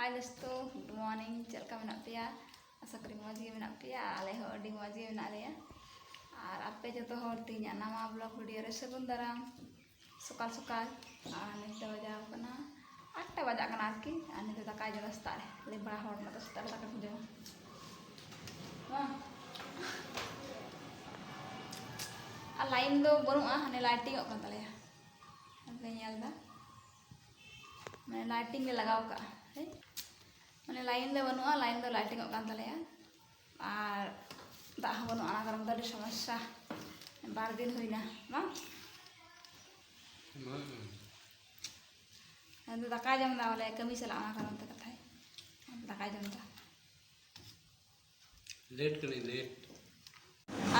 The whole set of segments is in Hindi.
हाय दोस्तों, गुड मॉर्निंग। चलका मेना पेया आशा करी मौज गे मेना पेया। आले हो अडी मौज गे मेना लेया और आपे जो हर तीन नवा ब्लॉग वीडियो रे सगुन दाराम सकाल सकाल। और नित बजाव कना 8टा बजा कना आरकी और नित दाका जो नाश्ता ले बड़ा हर मत नाश्ता दाका को जो आ लाइन दो बनुआ हने लाइटिंग ओक तलेया पे नेलदा मैं लाइटिंग लगाव का है मैंने लाइन दे बनुआ लाइन दो लाइटिंग ओक तलेया और दा बनुआ ना कारण दो समस्या बार दिन हुईना बांग तो दाका जम दा वाले कमी चला ना कारण ते कथा दाका जम दा लेट करी लेट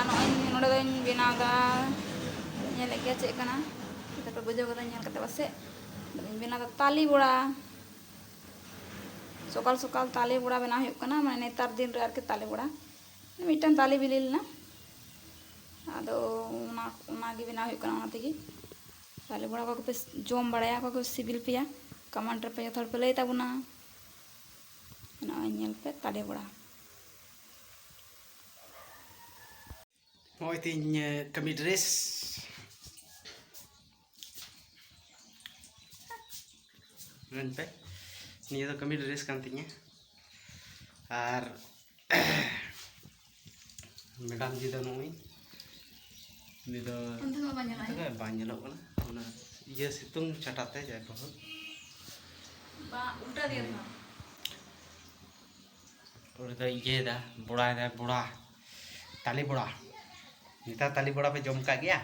आनो इन नोडे दो बेनाव दा नेले के चेक कना तो बुझो कदा नेल कते बसे बेना दा ताली बड़ा सकाल सकाल ताली बड़ा बना हुई कना माने नेतार दिन रे आरके ताली बड़ा मिटन ताली बिलिलना आदो उना गे बना हुई कना उना तेगी ताली बड़ा को पे जोम बड़ाया को सिबिल पिया कमेंट रे पे थोड़ पे लई ताबुना ना नेल पे ताली बड़ा होय तीन कमी ड्रेस रन पे निया तो कमी ड्रेस kan tinya और मैडम जी तो नोई ini do banyak lo kan ona iya situng catatnya jadi बहुत उल्टा दिया था और तो ये दा बुढ़ा ताली बुढ़ा निता ताली बुढ़ा पे जम का गया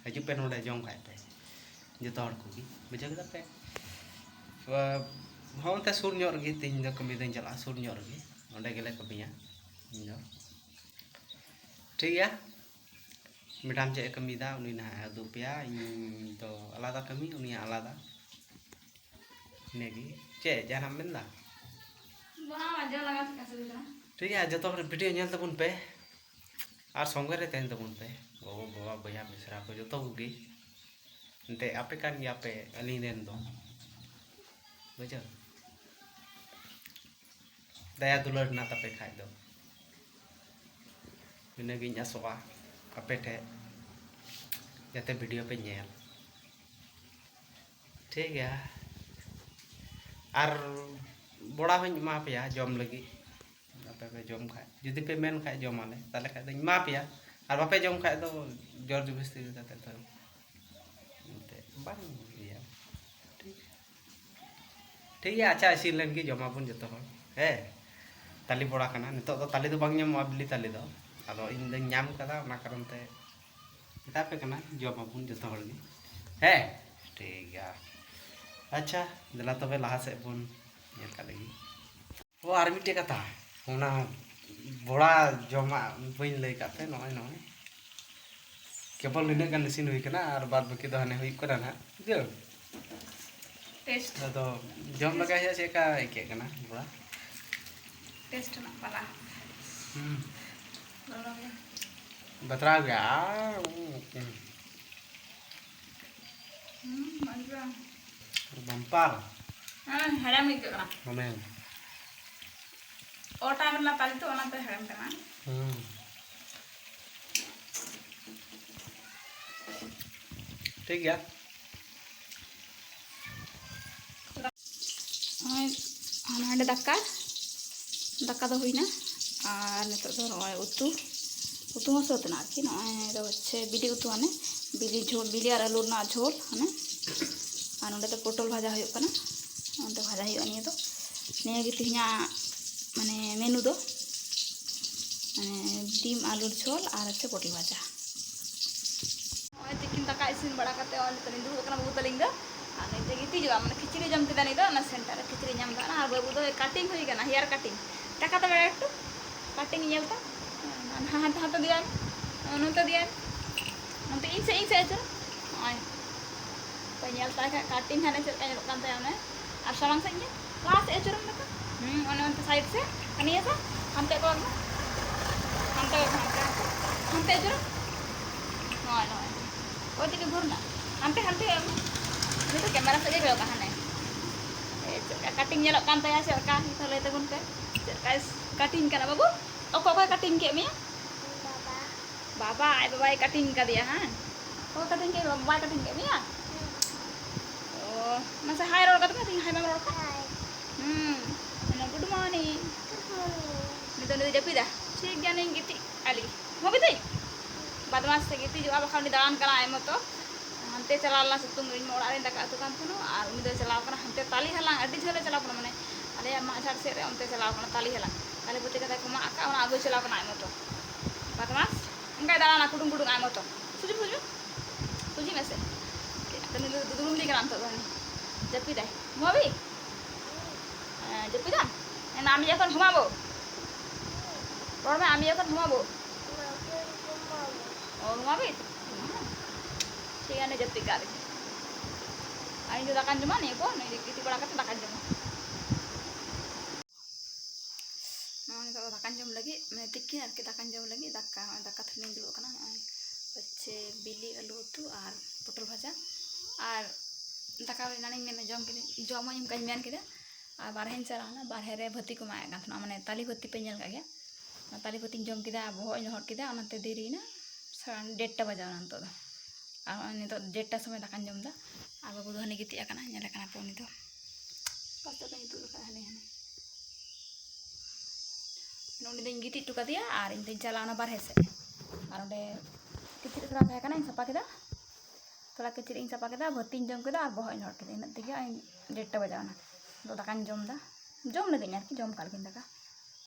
हजू पे नोड़े जम का पे जो तोड़ को भी बुझे के पे हाँ ते सुर ᱧᱚᱜ ᱨᱮᱜᱮ ᱛᱤᱧ ᱫᱚ ᱠᱟᱹᱢᱤ ᱫᱚᱧ ᱪᱟᱞᱟᱜᱼᱟ ᱥᱩᱨ ᱧᱚᱜ ᱨᱮᱜᱮ ᱚᱸᱰᱮ ᱜᱮᱞᱮ ᱠᱟᱹᱢᱤᱭᱟ ᱤᱧ ᱫᱚ ᱴᱷᱤᱠ ᱜᱮᱭᱟ ᱢᱮᱰᱟᱢ ᱪᱮᱫ ᱮ ᱠᱟᱹᱢᱤᱭᱫᱟ ᱩᱱᱤ ᱱᱟᱦᱟᱜ ᱩᱫᱩᱜ ᱯᱮᱭᱟ ᱤᱧ ᱫᱚ ᱟᱞᱟᱫᱟ ᱠᱟᱹᱢᱤ ᱩᱱᱤᱭᱟᱜ ᱟᱞᱟᱫᱟ ᱤᱱᱟᱹᱜᱮ ᱪᱮᱫ ᱡᱟᱦᱟᱱᱟᱜ ᱮᱢ ᱢᱮᱱᱫᱟ ᱴᱷᱤक ᱜᱮᱭᱟ ᱡᱚᱛᱚ ᱦᱚᱲ ᱵᱷᱤᱰᱤᱭᱳ ᱧᱮᱞ ᱛᱟᱵᱚᱱ ᱯᱮ ᱟᱨ ᱥᱚᱸᱜᱮ ᱨᱮ ᱛᱟᱦᱮᱱ ᱛᱟᱵᱚᱱ ᱯᱮ ᱜᱚᱜᱚ ᱵᱟᱵᱟ ᱵᱚᱭᱦᱟ ᱢᱤᱥᱨᱟ ᱠᱚ ᱡᱚᱛᱚ ᱠᱚᱜᱮ ᱮᱱᱛᱮ ᱟᱯᱮ ᱠᱟᱱ ᱜᱮᱭᱟ ᱯᱮ ᱟᱹᱞᱤᱧ ᱨᱮᱱ ᱫᱚ बुझो दया दुलार ना तपे खाई दो इनगिन आसोआ आपे ठे जाते वीडियो पे नेल ठीक है और बड़ा हूँ मा पे जम लगी आपे पे जम खाए जुदी पे मेन खाए जम आले ताले खाए मा पे और बापे जम खाए तो जोर जबरदस्ती करते तो बांग ठीक है अच्छा इसी लगी जमा बन जो है ताली बड़ा करना नितो तो ताली तो बांग ᱧᱟᱢᱚᱜᱼᱟ बिली ताली दो आदो इन द ᱧᱟᱢ कदा ना कारण ते तापे करना जमा बन जो है ठीक है अच्छा दिला तबे लहा से बन नेल का लगी वो आर मिटे कथा ओना बड़ा जमा बइन लई काते नय नय केवल इने गान इसिन हुई कना और बाद बाकी दो हने हुई करा ना जो टेस्ट तो जम लगा है चेका के कना बड़ा टेस्ट ना पाला बतरा गया बम्पर हेड़म लिख कना हमें ओटा करला ताली तो ओना पे हेड़म कना ठीक है हाँ दाका दाका तो हुईना और नितो तो नय उतु उतु हो सतना आरकी नय दो अच्छे बिली उतु आने बिली झोल बिली और आलू ना झोल हाने और नोडे तो पोटल भाजा हुई कना ओंते भाजा हुई निये तो निये गे तिहिना माने मेनू दो माने डिम आलू झोल और अच्छे पोटल भाजा ओय तिकिन दाका इसिन बड़ा करते और तलिन दुड़ कना बहुत तलिन दो आने ते गिती जो माने खिचड़ी जम केदा नहीं दो ना सेंटर खिचड़ी जम दा ना और बाबू दो कटिंग हुई कना हेयर कटिंग टाका तो बेटा एकटू कटिंग नेलता हाथ हाथ दिया नोते दिया नोते इन से आचो ओय तो नेलता का कटिंग हाने चल का कान ताय ओने और सामांग से ने क्लास एचरम ना ओने ओने साइड से अनिया सा हमते को हमते एचरम नय नय ओय दिके घुरना हमते हमते तो कैमरा से देख लो कहां है cutting nyelok kan taya cerka kita lihat tegun ke cerka cutting kan babu oko cutting ke mia baba baba cutting ka dia ha oh cutting ke baba cutting ke mia oh masa hai rol ka cutting hai mama rol ka good morning nito japi dah ठीक गया नहीं गिटी आली हो भी थी बदमाश से गिटी जो अब खाली दान करा है मतो हमते चलाला सितुंग इन मोड़ा रे दका तो कान थनो और उन दे चलाव कना हमते ताली हलांग अड्डी झोले चलाव कना माने अले माछार से रे उनते चलाव कना ताली हलांग ताली पति कथा को मा का उना आगो चलाव कना है मतो बदमाश उनका दाना कुडुंग कुडुंग है मतो सुजी में से तने दुदुम दी करा तो धनी जपी दे मोबी जपी दा नाम ये kon घुमाबो और मैं आमी এখন ঘুমাবো ও ঘুমাবি ঠিক আছে যেতে গাড়ি আমি তো দাকান জমা নেই কোন এই কিতি বড়া কাতে দাকান জমা মানে তো দাকান জম লাগি মানে টিকি আর কি দাকান জম লাগি দাকা থনে দিলো কানা হচ্ছে বিলি আলু উতু আর পটল ভাজা আর দাকা নানি নেমে জম আমি কাই মেন কেদা আর বারহেন চালানা বারহে রে ভতি को माया गाथना माने ताली भती पे नेल गया ताली भती जम किदा बहय हट किदा ओनाते देरीना 1:30 बजा नंतो दा आ नितो 1:30 समय दाकान जम दा आ बाबू दो हनी गिती आकना नेले कना पे उनी दो पास्ता पे नितो का हने हने नोनी दिन गिती टुका दिया और इन दिन चलाना बारहे से और ओंडे किचरी थोड़ा था कना इन सपा किदा थोड़ा किचरी इन सपा किदा भती जम किदा और बहय हट किदा इन दिगे 1:30 बजा ना तो दाकान जम दा जम लगे यार कि जम काल किन दाका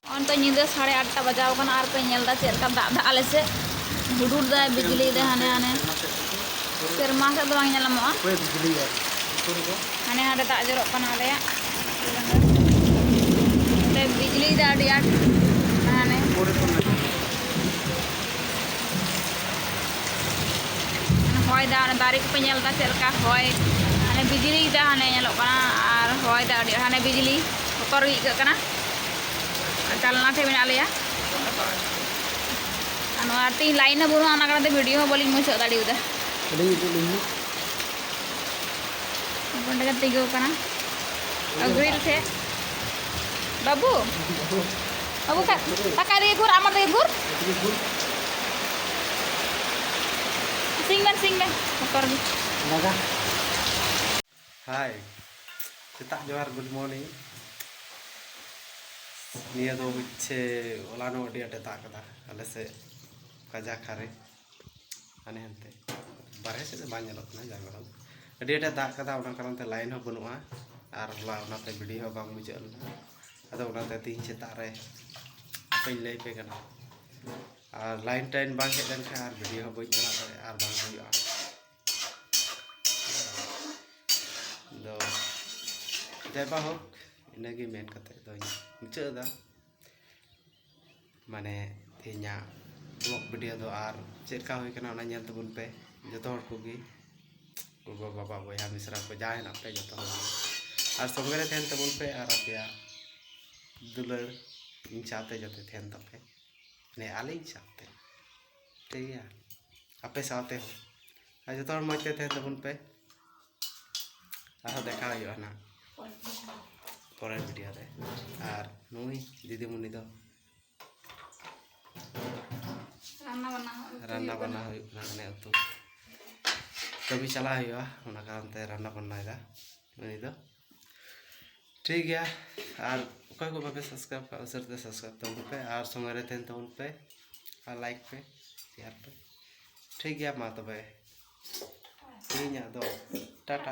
ऑन तो नींद 8:30 बजाव कना आर पे नेल दा चेर का दा आले से हुडुर दा बिजली दे हने हने सेरमा से दो आंग नेलमो कोई बिजली है हने हने दा जरो कना ले ते बिजली दा डिया हने होय दा दारी पे नेल दा चेर का होय हने बिजली दा हने नेलो कना आर होय दा डिया हने बिजली मोटर wi कना चलना थे मेरा लिया anu arti lain buru anak anak video boleh muncul tadi udah apa dekat tiga kana grill थे babu babu kan pakai regur amat regur sing ben motor ni hai kita johar good morning निया दो बिच्छे ओलानो अडी अटे ताकदा अले से काजा खारे आने हनते बारे से बाñ ñalot na jangaram अडी अटे ताकदा ओना कारण ते लाइन हो बनुआ आर होला ओना ते वीडियो हो बांग बुझल अदो ओना ते तीन सेता रे पे लई पे कना आर लाइन टाइन बांग हे लन खा आर वीडियो हो बई बना दे आर बांग हुआ दो जयबा हो इनगे मेन कते दो मुचादा माने तेना ब्लॉग वीडियो दो आर चेका होय कना ओना नेल तबुन पे जतो हर कोगी गोगो बाबा बया मिश्रा को जाय ना पे जतो आर संगे थेन तबुन पे आर आपया दुलर इन चाहते जते थेन तपे ने आले चाहते ठीक है आपे साथे हो आ जतो हर मते थेन तबुन पे आरो देखा होय ना परेर वीडियो रे आर नुई दीदी मुनि दो रान्ना बना हुई ने उतु कभी चला हुआ ओना कारण ते रान्ना बनाएगा मुनि दो ठीक है आर कोई को बाबे सब्सक्राइब का उसर ते सब्सक्राइब तो पे आर समय रे तेन तो पे आर लाइक पे शेयर पे ठीक है मा तो बे तीन दो टाटा